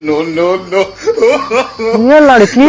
No no no ये लड़की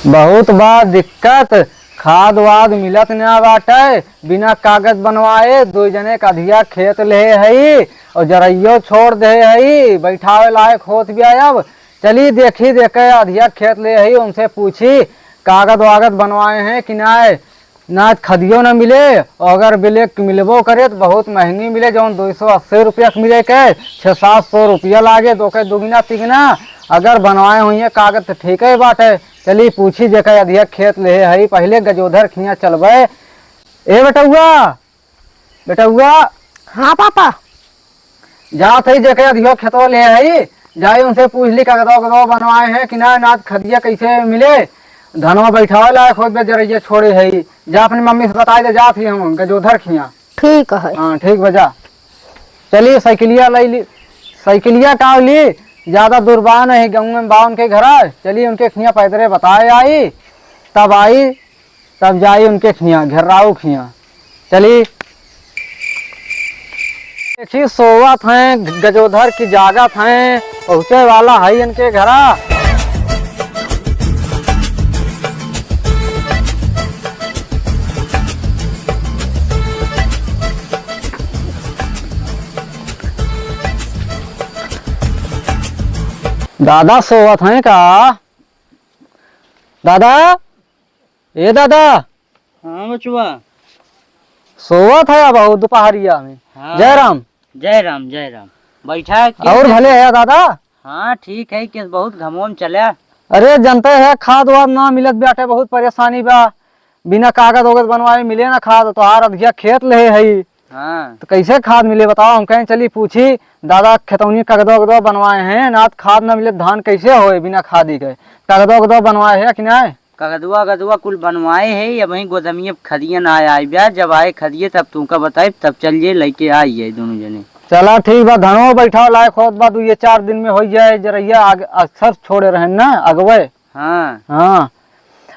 बहुत बा दिक्कत। खाद वाद मिलत ना बाटे, बिना कागज बनवाए दो जने का अधिया खेत ले हई और जरइयो छोड़ दे हई, बैठावे लायक होत भी अब। चली देखी देखे अधिया खेत ले हई, उनसे पूछी कागज वागज बनवाए हैं कि ना खदियो न मिले, और अगर मिले मिलबो करे तो बहुत महंगी मिले, जो 280 रुपया मिले के 600-700 रुपया लागे, दो के दुगना तिगना। अगर बनवाए हुई है कागज तो ठीक है बाटे। चली पूछी देखे अधिया खेत ले हई, पहले गजोधर खिया चलबे। ए बेटुआ हाँ पापा। जा थी देखे अधियो खेतवा ले हई, जाए उनसे पूछ ली कागजवा बनवाए हैं कि ना खदिया कैसे मिले, धनवा बैठावे लायक हो जरिए छोड़े हई। जा अपनी मम्मी से बताई दे, जा थी हम गजोधर खिया। ठीक है। हाँ ठीक बजा। चलिए साइकिलिया लाई ली, साइकिलिया टाव ली, ज्यादा दूर बा नहीं, गाँव में बा उनके घर। चलिए उनके खिया पैदरे बताए आई, तब जाई उनके खिया, घेराऊ खिया। चली देखी सोवत हैं, गजोधर की जागत हैं, पहुँचे वाला है इनके घरा। दादा सोवत हैं का? दादा, ए दादा। हाँ बचुआ, सोवत है बहुत दोपहरिया में। हाँ। जय राम जय राम जय राम। बैठा और भले है दादा। हाँ ठीक है, कि बहुत घमोम चला। अरे जनते है खाद वाद ना मिलत बाटे, बहुत परेशानी बा, बिना कागज वगज बनवाए मिले ना खाद, तो हार अधिया खेत ले हई। हाँ तो कैसे खाद मिले बताओ? हम कहें चली पूछी दादा खेतौनी कागजवा बनवाए हैं ना, खाद ना मिले धान कैसे होए बिना खादी के? कागजवा बनवाए है कि नहीं? कागदुआ कुल बनवाए है, अब वही गोदमिया खदियन आया, जब आए खदिये तब तुमका बताए, तब चलिए लेके आइए दोनों जने। चला ठीक बा, धनो बैठा लायक होत बा, 2-4 दिन में हो जाए, जरैया अक्सर छोड़े रहे ना अगवे। हाँ हाँ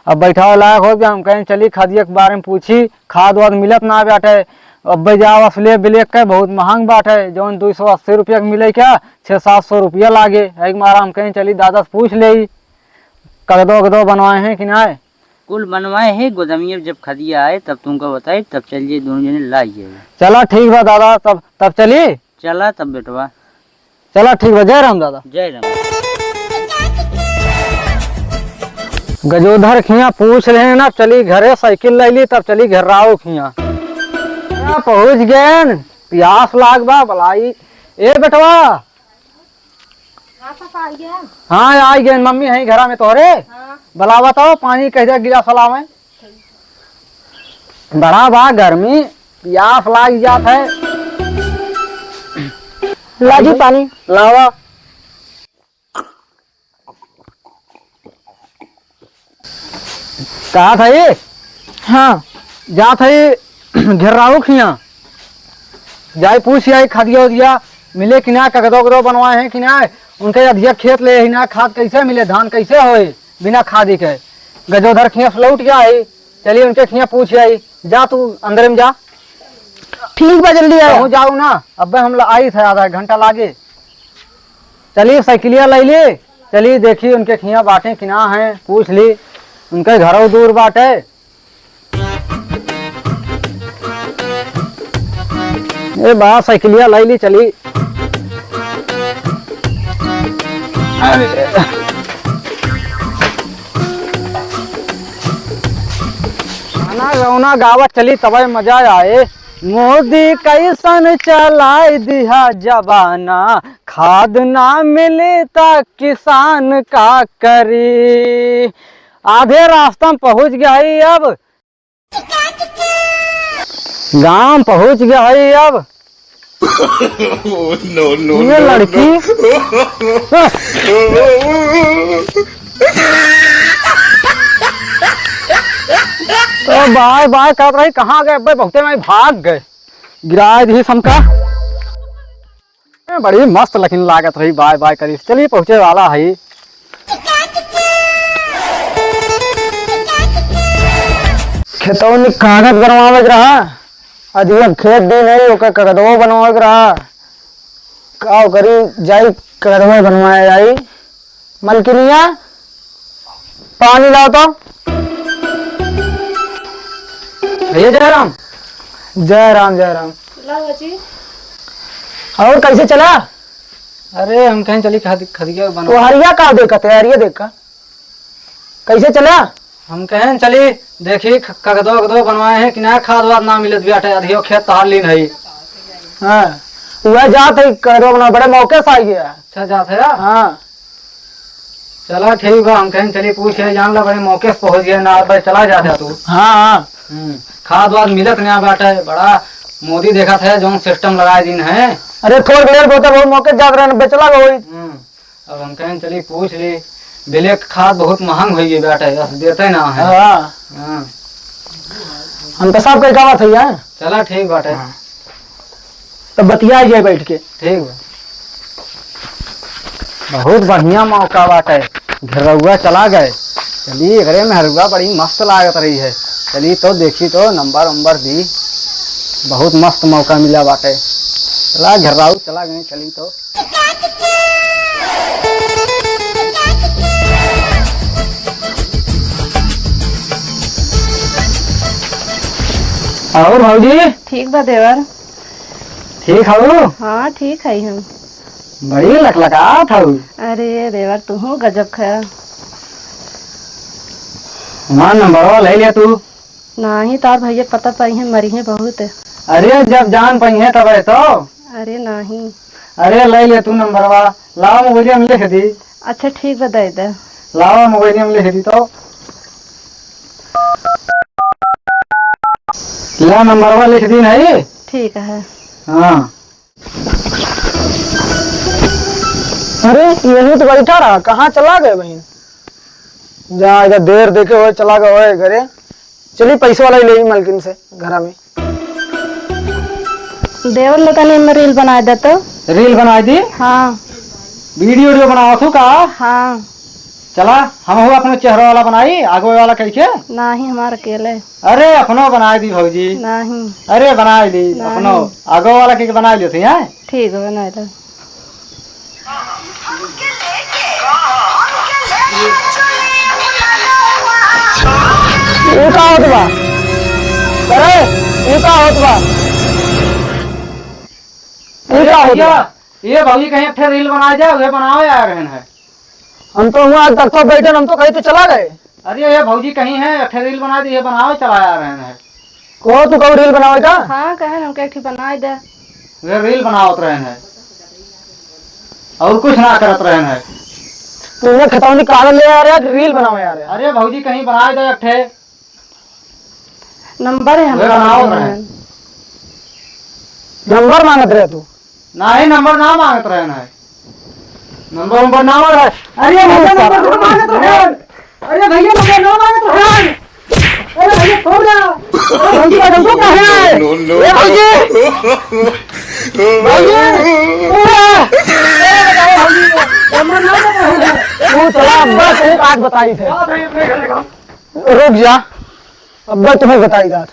अब बैठा लायक हो गया। हम कहें चली खादिया के बारे में पूछी, खाद वाद मिलत ना बाटे। अब जाओ असले ब्लैक के बहुत महंग बाटे, जौन 280 रुपया के मिले क्या 600-700 रुपया लागे। एक मारा हम कहें चली दादा से पूछ ले, कागजो बनवाए हैं कि नहीं? कुल बनवाए है, गोदमिया जब खदिया आए तब तुमको बताए, तब चलिए दोनों जने लाइए। चला ठीक बा दादा, तब चली। चला तब बेटवा। चला ठीक बा, जय राम दादा। जय राम। गजोधर खिया पूछ रहे हैं ना, चली घरे साइकिल ले ली, तब चली घेराओ खिया। पहुंच गए, प्यास लाग बा बलाई। ए बेटवा। हाँ आई गए, मम्मी है घरा में तोहरे। हाँ। बलावा तो पानी कह दे गिरा सला में, बड़ा बा गर्मी, प्यास लाग जात है। लाजी पानी लावा। कहा था ये? हाँ जा था ये घेराऊ खिया, जाए पूछ आई खादिया उदिया मिले कि ना, कागजो बनवाए हैं कि ना, उनके अधिया खेत ले ही ना, खाद कैसे मिले, धान कैसे होए बिना खादी के। गजोधर खिया लौट गया है, चलिए उनके खिया पूछ आई। जा तू अंदर में जा। ठीक बा, जल्दी आओ। जाऊ ना, अब हम आई थे, आधा घंटा लागे। चलिए साइकिलिया ले ली, चलिए देखिए उनके खिया बाटे कि ना है, पूछ ली, उनके घरों दूर बाटे। ए बा साइकिलिया लाई ली, चली। गाना गावत चली तब मजा आए। मोदी कैसन चलाए दिया जबाना, खाद ना मिले ता किसान का करी। आधे रास्ता में पहुंच गया है, अब गांव पहुंच गया है अब। नो नो ये लड़की तो बाय बाय कर रही, कहाँ गए बहुते में भाग गए, गिराए दी समका। बड़ी मस्त लेकिन लागत रही, बाय बाय करी। चलिए पहुंचे वाला है। खेतों में कागज बनवावे रहा, अधिक खेत दी नहीं ओके कागजो बनवावे रहा। का करी जाई कागजो बनवाए जाई। मलकिनिया पानी लाओ तो। भैया जयराम। जय राम जय राम। और कैसे चला? अरे हम कहीं चली खदिया बना। वो हरिया का देखा तैयारियां देखा कैसे चला? हम कहें चली देखी कागजो वगदो बनवाए हैं कि ना खाद वाद ना मिलत बियाटे अधियो खेत तहार लीन है। हाँ वह जात है कागजो बना बड़े मौके से आई गया। अच्छा जात है। हाँ चला ठीक बा। हम कहें चली पूछ है जान ला बड़े मौके से पहुंच गया ना भाई चला जाता तू। हाँ हाँ खाद वाद मिलत ना बाटे बड़ा मोदी देखा था जो सिस्टम लगाए दिन है। अरे थोड़ी देर बहुत मौके जात रहे बेचला गई। अब हम कहें चली पूछ ली बेले खाद बहुत महंग हो गई बेटा देते ना है। हाँ हम तो सब कई गावा था। चला ठीक बाटे। तो बतिया जाए बैठ के। ठीक बा। बहुत बढ़िया मौका बाटे घेरौआ चला गए। चलिए घरे में हरुआ बड़ी मस्त लागत रही है। चलिए तो देखी तो नंबर वंबर दी बहुत मस्त मौका मिला बाटे। चला घेराऊ चला गए। चली तो और भाजी ठीक बा देवर। ठीक हो? हाँ ठीक है हम। बड़ी लकलका था। अरे देवर तू हो गजब खा। मान नंबर ले लिया तू। नहीं तार भैया पता पाई है मरी है बहुत। अरे जब जान पाई है तब तो। अरे नहीं। अरे ले लिया तू नंबरवा। लाओ मोबाइल में लिख दी। अच्छा ठीक बा दे दे। लाओ मोबाइल में लिख दी तो ला नंबरवा लिख दी नहीं। ठीक है। हाँ अरे यही तो बैठा रहा कहाँ चला गए बहन? जहाँ इधर देर देखे हुए चला गए घरे। चलिए पैसे वाला ही ले मलकिन से घर में। देवर ने तने में रील बना दे तो। रील बना दी? हाँ वीडियो बनाओ तू का? हाँ चला हम हुआ अपने चेहरा वाला बनाई आगे वाला कैसे? नहीं हमारा अकेले। अरे अपनो बना दी भौजी। नहीं। अरे बना दी अपनो आगे वाला के बना लियो थी। हैं ठीक है बना दे। ये का होत बा? अरे ये का होत बा? ये का होत बा? ये भौजी कहीं फिर रील बनाए जाए उसे बनाओ यार है। हम तो वहाँ तक तो बैठे हम तो कहीं तो चला गए। अरे ये भौजी कहीं है अठे रील बना दी बनाओ चला आ रहे हैं। को तू कब रील बनावेगा? हाँ कहे हम के बनाए दे। वे रील बनावत रहे हैं और कुछ ना करत रहे हैं। तूने खतौनी कागज ले आ रहा है रील बनावे आ रहा है। अरे भौजी कहीं बनाए दे अठे नंबर है वे बनाओ रहे। नंबर मांगत रहे तू? ना ही नंबर ना मांगत रहे हैं। नंबर ना मांग रहे। अरे भैया नंबर मांगत रहे। अरे भैया नंबर ना मांगत रहे। अरे भैया छोड़ दो। हमको कहां है? ए भौजी नंबर ना तू चला अब्बा से बात बताई थे। रुक जा अब्बा तुम्हें बताई बात।